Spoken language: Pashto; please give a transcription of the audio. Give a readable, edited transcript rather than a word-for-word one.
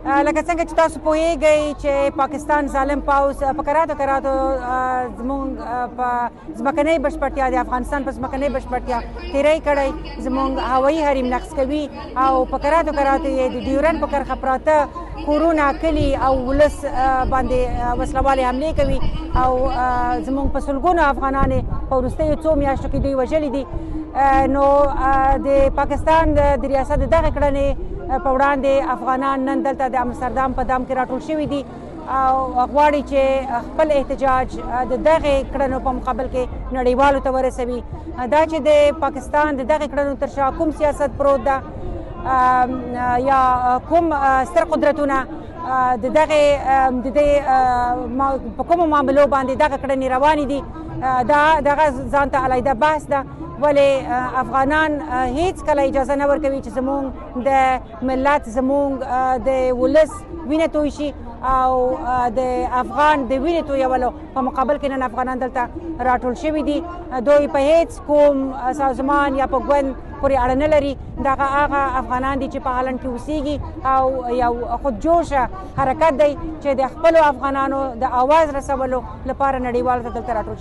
لکه څنګه چې تاسو پوهیږئ چې پاکستان ظالم پوځ په کراتو زموږ په ځمکنۍ بشپړتیا د افغانستان په ځمکنۍ بشپړتیا تیری کړی، زموږ هوایي حریم نقض کوي او په کراتو یې د ډیورنډ په کرښه پراته کورونه، کلي او ولس باندې وسلوالې حملې کوي او زموږ په سلګونو افغانان په وروستیو څو میاشتو کې دوی وژلي دي. نو د پاکستان د ریاست دغه کړنې په وړاندې افغانان نن دلته د امستردام په دام کې راټول شوي دي او غواړي چې خپل احتجاج د دغې کړنو په مقابل کې نړیوالو ته ورسوي. دا چې د پاکستان د دغې کړنو تر شا کوم سیاست پروت ده یا کوم ستر قدرتونه د دې په کومو معاملو باندې دغه کړنې روانې دي، دغه ځان ته علیحده بحث ده. ولې افغانان هیڅ کله اجازه نه ورکوي چې زموږ د ملت، زموږ د ولس وینه توی شي او د افغان د وینې تویولو په مقابل کې نن افغانان دلته راټول شوي دي. دوی په هیڅ کوم سازمان یا په ګوند پورې اړه نه لري. دغه هغه افغانان دي چې په هالنډ کې اوسیږي او یو خودجوشه حرکت دی چې د خپلو افغانانو د اواز رسولو لپاره نړیوالو ته دلته راټول